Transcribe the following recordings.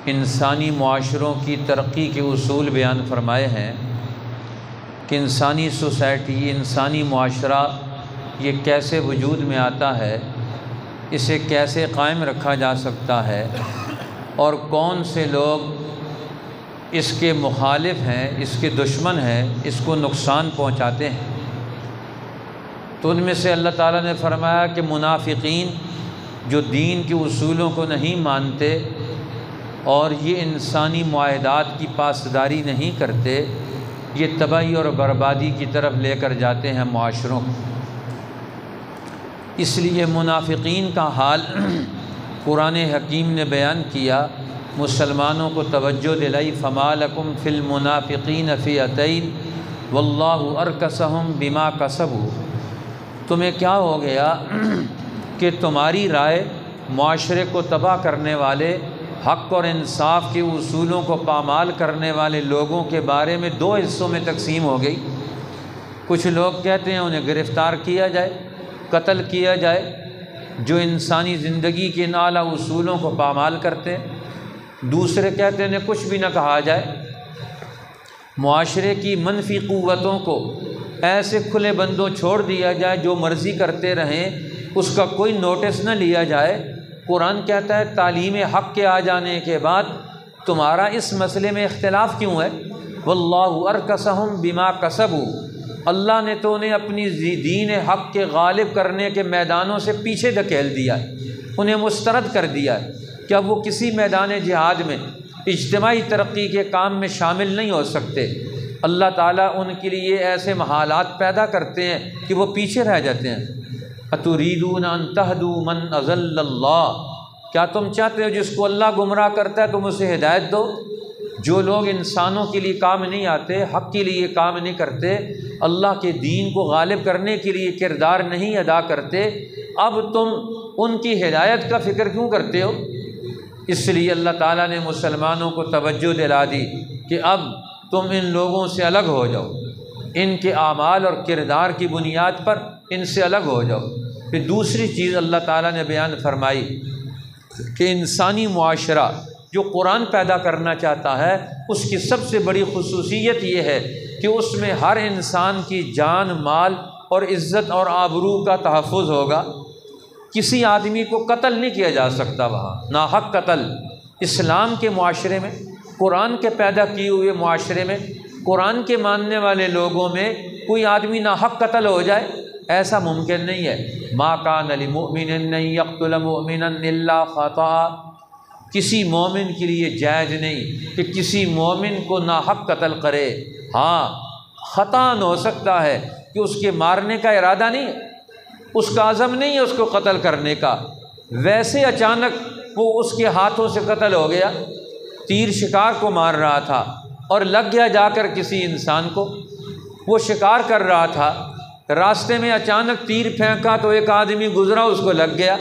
انسانی معاشروں کی ترقی کے اصول بیان فرمائے ہیں کہ انسانی سوسائٹی، انسانی معاشرہ یہ کیسے وجود میں آتا ہے، اسے کیسے قائم رکھا جا سکتا ہے، اور کون سے لوگ اس کے مخالف ہیں، اس کے دشمن ہیں، اس کو نقصان پہنچاتے ہیں۔ تو ان میں سے اللہ تعالیٰ نے فرمایا کہ منافقین جو دین کے اصولوں کو نہیں مانتے اور یہ انسانی معاہدات کی پاسداری نہیں کرتے، یہ تباہی اور بربادی کی طرف لے کر جاتے ہیں معاشروں کو۔ اس لیے منافقین کا حال قرآن حکیم نے بیان کیا، مسلمانوں کو توجہ دلائی، فما لکم فی المنافقین فئتین واللہ ارکسہم بما کسبوا۔ تمہیں کیا ہو گیا کہ تمہاری رائے معاشرے کو تباہ کرنے والے، حق اور انصاف کے اصولوں کو پامال کرنے والے لوگوں کے بارے میں دو حصوں میں تقسیم ہو گئی۔ کچھ لوگ کہتے ہیں انہیں گرفتار کیا جائے، قتل کیا جائے، جو انسانی زندگی کے اعلیٰ اصولوں کو پامال کرتے ہیں۔ دوسرے کہتے ہیں کچھ بھی نہ کہا جائے، معاشرے کی منفی قوتوں کو ایسے کھلے بندوں چھوڑ دیا جائے، جو مرضی کرتے رہیں، اس کا کوئی نوٹس نہ لیا جائے۔ قرآن کہتا ہے تعلیم حق کے آ جانے کے بعد تمہارا اس مسئلے میں اختلاف کیوں ہے؟ واللہ ارکسہم بما کسبوا، اللہ نے تو انہیں اپنی دین حق کے غالب کرنے کے میدانوں سے پیچھے دھکیل دیا ہے، انہیں مسترد کر دیا ہے کہ اب وہ کسی میدان جہاد میں اجتماعی ترقی کے کام میں شامل نہیں ہو سکتے۔ اللہ تعالیٰ ان کے لیے ایسے حالات پیدا کرتے ہیں کہ وہ پیچھے رہ جاتے ہیں۔ اتریدون ان تہدوا من اضل اللہ، کیا تم چاہتے ہو جس کو اللہ گمراہ کرتا ہے تم اسے ہدایت دو؟ جو لوگ انسانوں کے لیے کام نہیں آتے، حق کے لیے کام نہیں کرتے، اللہ کے دین کو غالب کرنے کے لیے کردار نہیں ادا کرتے، اب تم ان کی ہدایت کا فکر کیوں کرتے ہو؟ اس لیے اللہ تعالیٰ نے مسلمانوں کو توجہ دلا دی کہ اب تم ان لوگوں سے الگ ہو جاؤ، ان کے اعمال اور کردار کی بنیاد پر ان سے الگ ہو جاؤ۔ پھر دوسری چیز اللہ تعالیٰ نے بیان فرمائی کہ انسانی معاشرہ جو قرآن پیدا کرنا چاہتا ہے، اس کی سب سے بڑی خصوصیت یہ ہے کہ اس میں ہر انسان کی جان، مال اور عزت اور آبرو کا تحفظ ہوگا۔ کسی آدمی کو قتل نہیں کیا جا سکتا، وہاں ناحق قتل۔ اسلام کے معاشرے میں، قرآن کے پیدا کیے ہوئے معاشرے میں، قرآن کے ماننے والے لوگوں میں کوئی آدمی ناحق قتل ہو جائے، ایسا ممکن نہیں ہے۔ ما کان لمؤمن ان یقتل مؤمنا الا خطأ، کسی مومن کے لیے جائز نہیں کہ کسی مومن کو ناحق قتل کرے۔ ہاں خطأ ہو سکتا ہے کہ اس کے مارنے کا ارادہ نہیں ہے، اس کا عزم نہیں ہے اس کو قتل کرنے کا، ویسے اچانک وہ اس کے ہاتھوں سے قتل ہو گیا، تیر شکار کو مار رہا تھا اور لگ گیا جا کر کسی انسان کو، وہ شکار کر رہا تھا، راستے میں اچانک تیر پھینکا تو ایک آدمی گزرا، اس کو لگ گیا،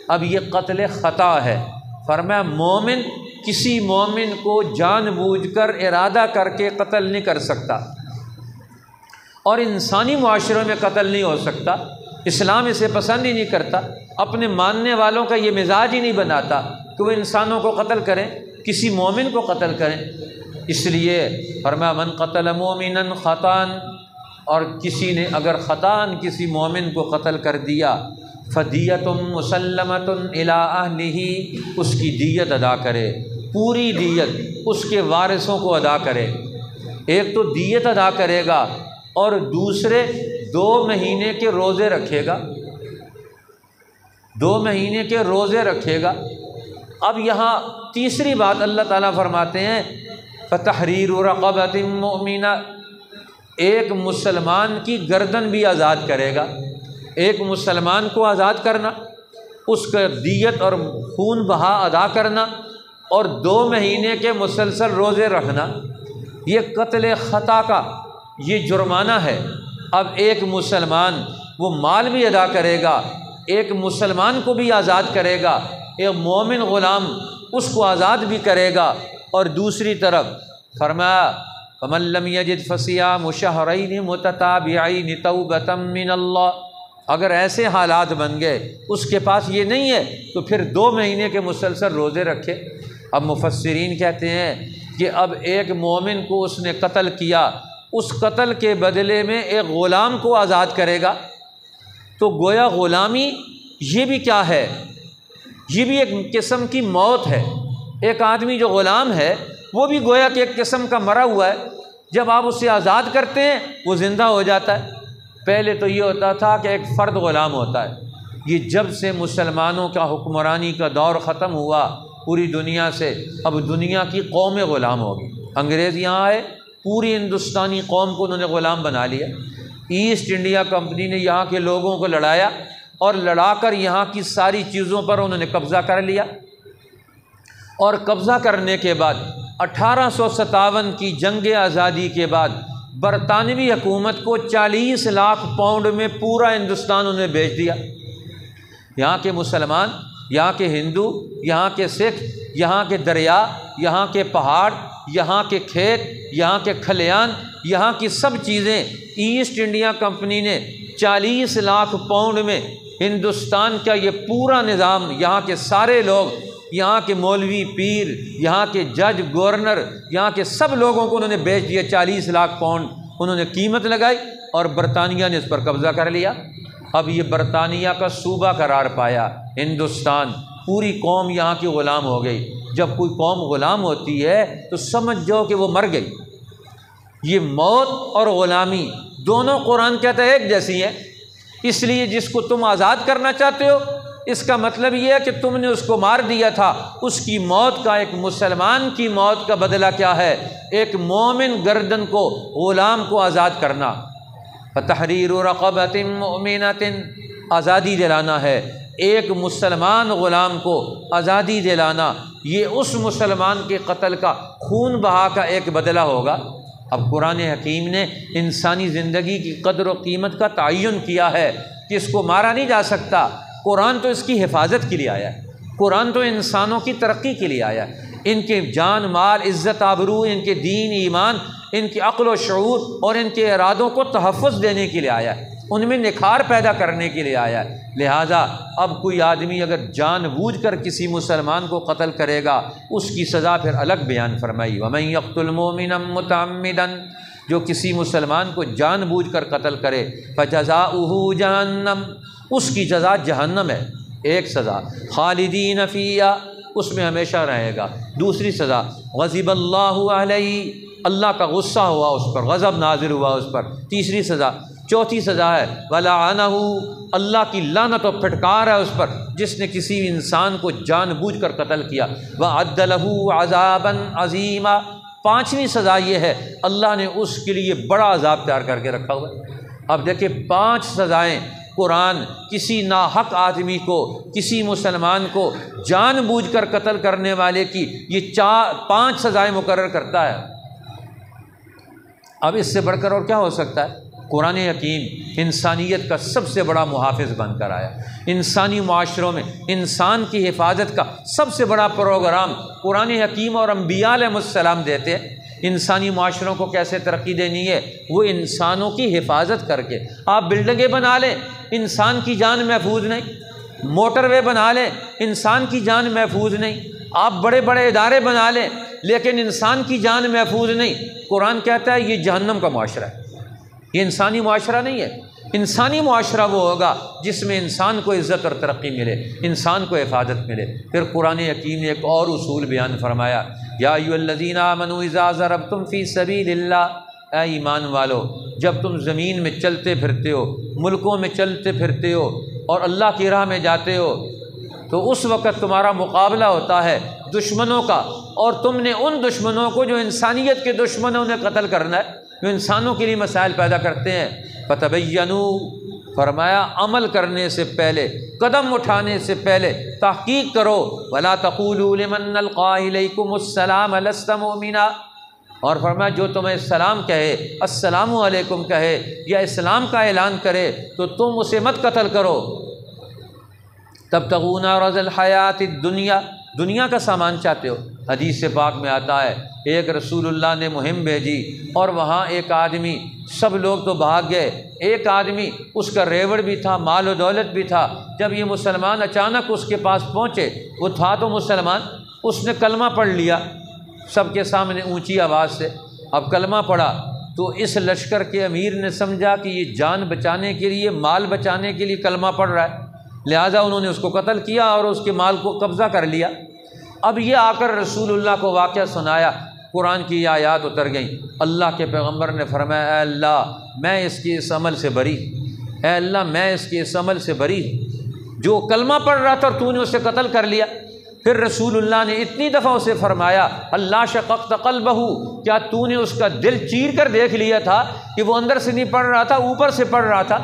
اب یہ قتل خطا ہے۔ فرمایا مومن کسی مومن کو جان بوجھ کر ارادہ کر کے قتل نہیں کر سکتا، اور انسانی معاشروں میں قتل نہیں ہو سکتا۔ اسلام اسے پسند ہی نہیں کرتا، اپنے ماننے والوں کا یہ مزاج ہی نہیں بناتا کہ وہ انسانوں کو قتل کریں، کسی مومن کو قتل کریں۔ اس لیے فرمایا من قتل مومنا خطأ، اور کسی نے اگر خطأ کسی مومن کو قتل کر دیا، فدیۃ مسلمۃ الی اہلہ، اس کی دیت ادا کرے، پوری دیت اس کے وارثوں کو ادا کرے۔ ایک تو دیت ادا کرے گا اور دوسرے 2 مہینے کے روزے رکھے گا، 2 مہینے کے روزے رکھے گا۔ اب یہاں تیسری بات اللہ تعالیٰ فرماتے ہیں فتحریر رقبۃ مؤمنہ، ایک مسلمان کی گردن بھی آزاد کرے گا۔ ایک مسلمان کو آزاد کرنا، اس کا دیت اور خون بہا ادا کرنا، اور 2 مہینے کے مسلسل روزے رکھنا، یہ قتل خطا کا یہ جرمانہ ہے۔ اب ایک مسلمان وہ مال بھی ادا کرے گا، ایک مسلمان کو بھی آزاد کرے گا، ایک مومن غلام اس کو آزاد بھی کرے گا، اور دوسری طرف فرمایا فمن لم یجد فصیام شہرین متتابعین توبۃ من اللہ، اگر ایسے حالات بن گئے اس کے پاس یہ نہیں ہے تو پھر 2 مہینے کے مسلسل روزے رکھے۔ اب مفسرین کہتے ہیں کہ اب ایک مومن کو اس نے قتل کیا، اس قتل کے بدلے میں ایک غلام کو آزاد کرے گا، تو گویا غلامی یہ بھی کیا ہے، یہ بھی ایک قسم کی موت ہے۔ ایک آدمی جو غلام ہے وہ بھی گویا کہ ایک قسم کا مرا ہوا ہے، جب آپ اسے آزاد کرتے ہیں وہ زندہ ہو جاتا ہے۔ پہلے تو یہ ہوتا تھا کہ ایک فرد غلام ہوتا ہے، یہ جب سے مسلمانوں کا حکمرانی کا دور ختم ہوا پوری دنیا سے، اب دنیا کی قوم غلام ہوگی۔ انگریز یہاں آئے، پوری ہندوستانی قوم کو انہوں نے غلام بنا لیا۔ ایسٹ انڈیا کمپنی نے یہاں کے لوگوں کو لڑایا اور لڑا کر یہاں کی ساری چیزوں پر انہوں نے قبضہ کر لیا، اور قبضہ کرنے کے بعد 1857 کی جنگ آزادی کے بعد برطانوی حکومت کو 40 لاکھ پاؤنڈ میں پورا ہندوستان انہیں بیچ دیا۔ یہاں کے مسلمان، یہاں کے ہندو، یہاں کے سکھ، یہاں کے دریا، یہاں کے پہاڑ، یہاں کے کھیت، یہاں کے کھلیان، یہاں کی سب چیزیں ایسٹ انڈیا کمپنی نے 40 لاکھ پاؤنڈ میں ہندوستان کا یہ پورا نظام، یہاں کے سارے لوگ، یہاں کے مولوی پیر، یہاں کے جج گورنر، یہاں کے سب لوگوں کو انہوں نے بیچ دیا۔ 40 لاکھ پاؤنڈ انہوں نے قیمت لگائی اور برطانیہ نے اس پر قبضہ کر لیا۔ اب یہ برطانیہ کا صوبہ قرار پایا ہندوستان، پوری قوم یہاں کی غلام ہو گئی۔ جب کوئی قوم غلام ہوتی ہے تو سمجھ جاؤ کہ وہ مر گئی۔ یہ موت اور غلامی دونوں قرآن کہتا ہے ایک جیسی ہے، اس لیے جس کو تم آزاد کرنا چاہتے ہو، اس کا مطلب یہ ہے کہ تم نے اس کو مار دیا تھا، اس کی موت کا، ایک مسلمان کی موت کا بدلہ کیا ہے؟ ایک مومن گردن کو، غلام کو آزاد کرنا۔ فتحریر رقبۃ مؤمنۃ، آزادی دلانا ہے ایک مسلمان غلام کو، آزادی دلانا، یہ اس مسلمان کے قتل کا، خون بہا کا ایک بدلہ ہوگا۔ اب قرآن حکیم نے انسانی زندگی کی قدر و قیمت کا تعین کیا ہے کہ اس کو مارا نہیں جا سکتا۔ قرآن تو اس کی حفاظت کے لیے آیا ہے، قرآن تو انسانوں کی ترقی کے لیے آیا ہے، ان کے جان مال عزت آبرو، ان کے دین ایمان، ان کی عقل و شعور اور ان کے ارادوں کو تحفظ دینے کے لیے آیا ہے، ان میں نکھار پیدا کرنے کے لیے آیا ہے۔ لہٰذا اب کوئی آدمی اگر جان بوجھ کر کسی مسلمان کو قتل کرے گا، اس کی سزا پھر الگ بیان فرمائی، وَمَن يَقْتُلْ مُؤْمِنًا مُتَعَمِّدًا، جو کسی مسلمان کو جان بوجھ کر قتل کرے، فَجَزَاؤُهُ جَهَنَّمُ، اس کی جزا جہنم ہے، ایک سزا، خالدین فیہا، اس میں ہمیشہ رہے گا۔ دوسری سزا، غضب اللہ علیہ، اللہ کا غصہ ہوا اس پر، غضب نازل ہوا اس پر۔ تیسری سزا، چوتھی سزا ہے وَلَعَنَهُ، اللہ کی لعنت و پھٹکار ہے اس پر جس نے کسی انسان کو جان بوجھ کر قتل کیا۔ وَأَعَدَّ لَهُ عَذَابًا عَظِيمًا، پانچویں سزا یہ ہے اللہ نے اس کے لیے بڑا عذاب تیار کر کے رکھا ہوا ہے۔ اب دیکھیں 5 سزائیں قرآن کسی ناحق آدمی کو، کسی مسلمان کو جان بوجھ کر قتل کرنے والے کی یہ 5 سزائیں مقرر کرتا ہے۔ اب اس سے بڑھ کر اور کیا ہو سکتا ہے؟ قرآن حکیم انسانیت کا سب سے بڑا محافظ بن کر آیا۔ انسانی معاشروں میں انسان کی حفاظت کا سب سے بڑا پروگرام قرآن حکیم اور انبیاء علیہ السلام دیتے ہیں۔ انسانی معاشروں کو کیسے ترقی دینی ہے؟ وہ انسانوں کی حفاظت کر کے۔ آپ بلڈنگیں بنا لیں، انسان کی جان محفوظ نہیں، موٹر وے بنا لیں، انسان کی جان محفوظ نہیں، آپ بڑے بڑے ادارے بنا لیں لیکن انسان کی جان محفوظ نہیں۔ قرآن کہتا ہے یہ جہنم کا معاشرہ ہے، یہ انسانی معاشرہ نہیں ہے۔ انسانی معاشرہ وہ ہوگا جس میں انسان کو عزت اور ترقی ملے، انسان کو حفاظت ملے۔ پھر قرآن حکیم نے ایک اور اصول بیان فرمایا، یا ایھا الذین آمنوا اذا ضربتم فی سبیل اللہ، اے ایمان والو جب تم زمین میں چلتے پھرتے ہو، ملکوں میں چلتے پھرتے ہو اور اللہ کی راہ میں جاتے ہو، تو اس وقت تمہارا مقابلہ ہوتا ہے دشمنوں کا، اور تم نے ان دشمنوں کو جو انسانیت کے دشمن ہیں انہیں قتل کرنا ہے، جو انسانوں کے لیے مسائل پیدا کرتے ہیں۔ فتبینوا، فرمایا عمل کرنے سے پہلے، قدم اٹھانے سے پہلے تحقیق کرو۔ ولا تقولوا لمن القى اليكم السلام لست مؤمنا، اور فرمایا جو تمہیں السلام کہے، السلام علیکم کہے یا اسلام کا اعلان کرے تو تم اسے مت قتل کرو۔ تبتغون عرض الحیات الدنیا، دنیا کا سامان چاہتے ہو۔ حدیث سے پاک میں آتا ہے ایک رسول اللہ نے مہم بھیجی اور وہاں ایک آدمی، سب لوگ تو بھاگ گئے، ایک آدمی اس کا ریوڑ بھی تھا، مال و دولت بھی تھا۔ جب یہ مسلمان اچانک اس کے پاس پہنچے، وہ تھا تو مسلمان اس نے کلمہ پڑھ لیا سب کے سامنے اونچی آواز سے۔ اب کلمہ پڑھا تو اس لشکر کے امیر نے سمجھا کہ یہ جان بچانے کے لیے، مال بچانے کے لیے کلمہ پڑھ رہا ہے، لہٰذا انہوں نے اس کو قتل کیا اور اس کے مال کو قبضہ کر لیا۔ اب یہ آ کر رسول اللہ کو واقعہ سنایا، قرآن کی یہ آیات اتر گئیں۔ اللہ کے پیغمبر نے فرمایا، اے اللہ میں اس کے اس عمل سے بری، اے اللہ میں اس کے اس عمل سے بری، جو کلمہ پڑھ رہا تھا اور تو نے اسے قتل کر لیا۔ پھر رسول اللہ نے اتنی دفعہ اسے فرمایا، اللہ شققت قلبہ، کیا تو نے اس کا دل چیر کر دیکھ لیا تھا کہ وہ اندر سے نہیں پڑھ رہا تھا، اوپر سے پڑھ رہا تھا؟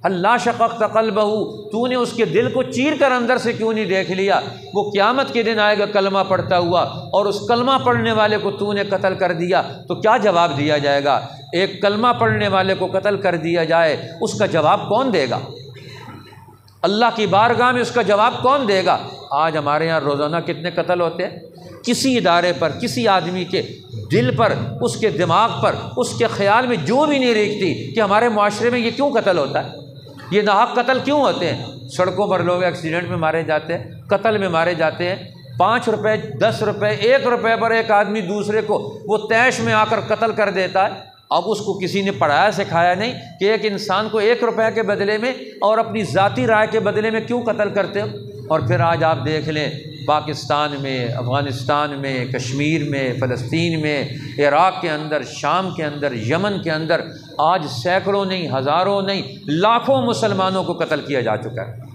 اللہ شققت قلبہ، تو نے اس کے دل کو چیر کر اندر سے کیوں نہیں دیکھ لیا؟ وہ قیامت کے دن آئے گا کلمہ پڑھتا ہوا اور اس کلمہ پڑھنے والے کو تو نے قتل کر دیا، تو کیا جواب دیا جائے گا؟ ایک کلمہ پڑھنے والے کو قتل کر دیا جائے، اس کا جواب کون دے گا؟ اللہ کی بارگاہ میں اس کا جواب کون دے گا؟ آج ہمارے یہاں روزانہ کتنے قتل ہوتے ہیں؟ کسی ادارے پر، کسی آدمی کے دل پر، اس کے دماغ پر، اس کے خیال میں جو بھی نہیں ریکھتی کہ ہمارے معاشرے میں یہ کیوں قتل ہوتا ہے، یہ ناحق قتل کیوں ہوتے ہیں؟ سڑکوں پر لوگ ایکسیڈنٹ میں مارے جاتے ہیں، قتل میں مارے جاتے ہیں، 5 روپے 10 روپے 1 روپے پر ایک آدمی دوسرے کو وہ تیش میں آ کر قتل کر دیتا ہے۔ اب اس کو کسی نے پڑھایا سکھایا نہیں کہ ایک انسان کو 1 روپے کے بدلے میں اور اپنی ذاتی رائے کے بدلے میں کیوں قتل کرتے ہو؟ اور پھر آج آپ دیکھ لیں پاکستان میں، افغانستان میں، کشمیر میں، فلسطین میں، عراق کے اندر، شام کے اندر، یمن کے اندر آج سینکڑوں نہیں، ہزاروں نہیں، لاکھوں مسلمانوں کو قتل کیا جا چکا ہے،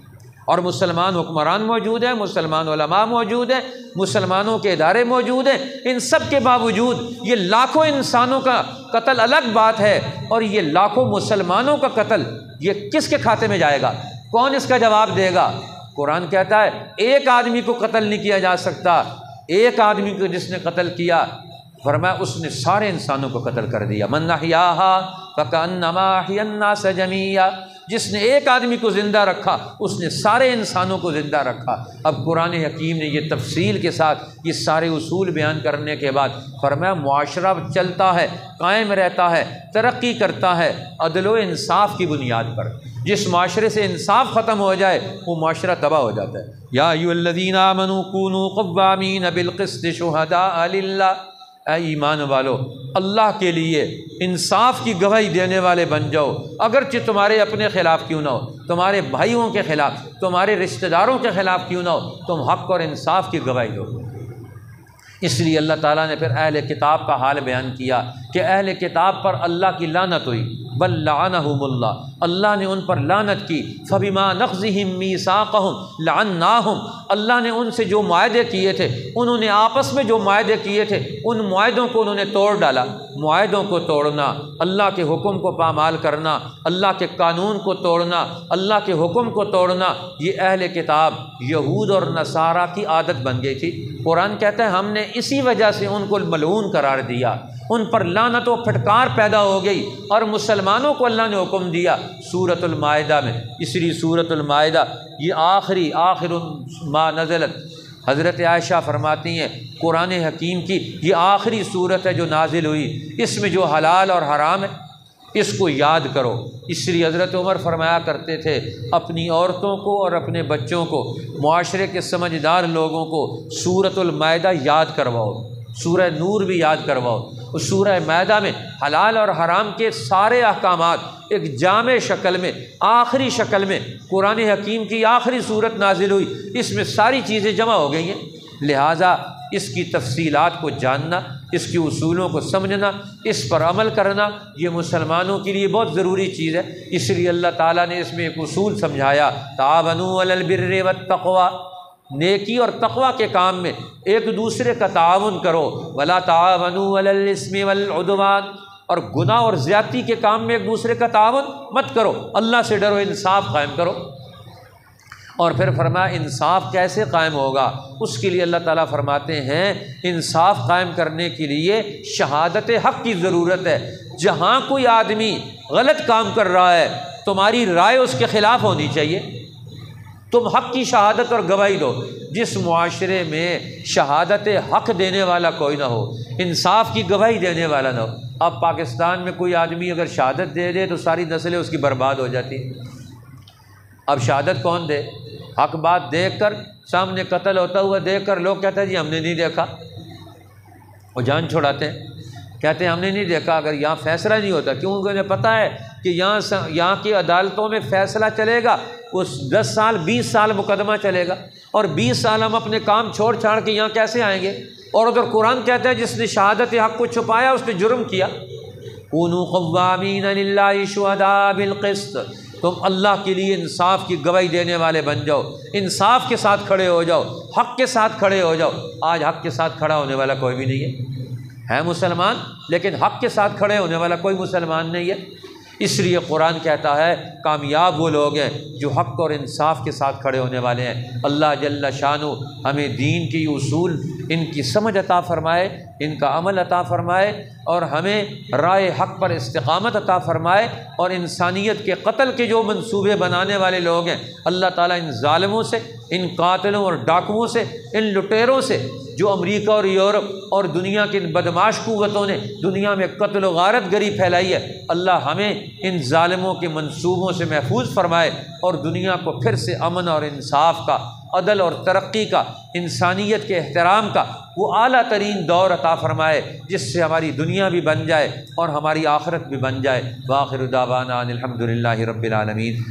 اور مسلمان حکمران موجود ہیں، مسلمان علماء موجود ہیں، مسلمانوں کے ادارے موجود ہیں۔ ان سب کے باوجود یہ لاکھوں انسانوں کا قتل الگ بات ہے، اور یہ لاکھوں مسلمانوں کا قتل یہ کس کے کھاتے میں جائے گا؟ کون اس کا جواب دے گا؟ قرآن کہتا ہے ایک آدمی کو قتل نہیں کیا جا سکتا، ایک آدمی کو جس نے قتل کیا، فرمایا اس نے سارے انسانوں کو قتل کر دیا۔ من احیاها فکأنما احیا الناس جمیعا، جس نے ایک آدمی کو زندہ رکھا اس نے سارے انسانوں کو زندہ رکھا۔ اب قرآن حکیم نے یہ تفصیل کے ساتھ یہ سارے اصول بیان کرنے کے بعد فرمایا معاشرہ چلتا ہے، قائم رہتا ہے، ترقی کرتا ہے عدل و انصاف کی بنیاد پر۔ جس معاشرے سے انصاف ختم ہو جائے وہ معاشرہ تباہ ہو جاتا ہے۔ یا ایھا الذین آمنوا کونوا قوامین بالقسط شہداء للہ، اے ایمان والو اللہ کے لیے انصاف کی گواہی دینے والے بن جاؤ، اگرچہ تمہارے اپنے خلاف کیوں نہ ہو، تمہارے بھائیوں کے خلاف، تمہارے رشتہ داروں کے خلاف کیوں نہ ہو، تم حق اور انصاف کی گواہی دو۔ اس لیے اللہ تعالیٰ نے پھر اہل کتاب کا حال بیان کیا کہ اہل کتاب پر اللہ کی لعنت ہوئی، بل لعنہم اللہ، اللہ نے ان پر لعنت کی۔ فبما نقضہم میثاقہم لعناہم، اللہ نے ان سے جو معاہدے کیے تھے، انہوں نے آپس میں جو معاہدے کیے تھے ان معاہدوں کو انہوں نے توڑ ڈالا۔ معاہدوں کو توڑنا، اللہ کے حکم کو پامال کرنا، اللہ کے قانون کو توڑنا، اللہ کے حکم کو توڑنا، یہ اہل کتاب یہود اور نصارہ کی عادت بن گئی تھی۔ قرآن کہتا ہے ہم نے اسی وجہ سے ان کو ملعون قرار دیا، ان پر لعنت و پھٹکار پیدا ہو گئی، اور مسلمانوں کو اللہ نے حکم دیا سورۃ المائدہ میں۔ اس لیے سورۃ المائدہ یہ آخر ما نزلت، حضرت عائشہ فرماتی ہیں قرآن حکیم کی یہ آخری صورت ہے جو نازل ہوئی، اس میں جو حلال اور حرام ہے اس کو یاد کرو۔ اس لیے حضرت عمر فرمایا کرتے تھے اپنی عورتوں کو اور اپنے بچوں کو، معاشرے کے سمجھدار لوگوں کو سورۃ المائدہ یاد کرواؤ، سورہ نور بھی یاد کرواؤ۔ اس سورہ مائدہ میں حلال اور حرام کے سارے احکامات ایک جامع شکل میں، آخری شکل میں قرآن حکیم کی آخری صورت نازل ہوئی، اس میں ساری چیزیں جمع ہو گئی ہیں۔ لہٰذا اس کی تفصیلات کو جاننا، اس کے اصولوں کو سمجھنا، اس پر عمل کرنا یہ مسلمانوں کے لیے بہت ضروری چیز ہے۔ اس لیے اللہ تعالیٰ نے اس میں ایک اصول سمجھایا، تعاونوا علی البر والتقوی، نیکی اور تقوی کے کام میں ایک دوسرے کا تعاون کرو، ولا تعاونوا علی الاثم والعدوان، اور گناہ اور زیادتی کے کام میں ایک دوسرے کا تعاون مت کرو، اللہ سے ڈرو، انصاف قائم کرو۔ اور پھر فرمایا انصاف کیسے قائم ہوگا؟ اس کے لیے اللہ تعالیٰ فرماتے ہیں انصاف قائم کرنے کے لیے شہادت حق کی ضرورت ہے۔ جہاں کوئی آدمی غلط کام کر رہا ہے تمہاری رائے اس کے خلاف ہونی چاہیے، تم حق کی شہادت اور گواہی دو۔ جس معاشرے میں شہادت حق دینے والا کوئی نہ ہو، انصاف کی گواہی دینے والا نہ ہو، اب پاکستان میں کوئی آدمی اگر شہادت دے دے تو ساری نسلیں اس کی برباد ہو جاتی ہیں۔ اب شہادت کون دے؟ حق بات دیکھ کر، سامنے قتل ہوتا ہوا دیکھ کر لوگ کہتے ہیں جی ہم نے نہیں دیکھا، وہ جان چھڑاتے ہیں، کہتے ہیں ہم نے نہیں دیکھا۔ اگر یہاں فیصلہ نہیں ہوتا، کیونکہ انہیں پتہ ہے کہ یہاں کی عدالتوں میں فیصلہ چلے گا، اس 10 سال 20 سال مقدمہ چلے گا، اور 20 سال ہم اپنے کام چھوڑ چھاڑ کے یہاں کیسے آئیں گے؟ اور ادھر قرآن کہتا ہے جس نے شہادت حق کو چھپایا اس نے جرم کیا۔ کونوا قوامین للہ شہداء بالقسط، تم اللہ کے لیے انصاف کی گواہی دینے والے بن جاؤ، انصاف کے ساتھ کھڑے ہو جاؤ، حق کے ساتھ کھڑے ہو جاؤ۔ آج حق کے ساتھ کھڑا ہونے والا کوئی بھی نہیں ہے مسلمان، لیکن حق کے ساتھ کھڑے ہونے والا کوئی مسلمان نہیں ہے۔ اس لیے قرآن کہتا ہے کامیاب وہ لوگ ہیں جو حق اور انصاف کے ساتھ کھڑے ہونے والے ہیں۔ اللہ جل شانہ ہمیں دین کی اصول ان کی سمجھ عطا فرمائے، ان کا عمل عطا فرمائے، اور ہمیں رائے حق پر استقامت عطا فرمائے، اور انسانیت کے قتل کے جو منصوبے بنانے والے لوگ ہیں اللہ تعالیٰ ان ظالموں سے، ان قاتلوں اور ڈاکوؤں سے، ان لٹیروں سے جو امریکہ اور یورپ اور دنیا کی ان بدماش قوتوں نے دنیا میں قتل و غارت گری پھیلائی ہے، اللہ ہمیں ان ظالموں کے منصوبوں سے محفوظ فرمائے، اور دنیا کو پھر سے امن اور انصاف کا، عدل اور ترقی کا، انسانیت کے احترام کا وہ اعلیٰ ترین دور عطا فرمائے، جس سے ہماری دنیا بھی بن جائے اور ہماری آخرت بھی بن جائے۔ وآخر دعوانا ان الحمد للہ رب العالمین۔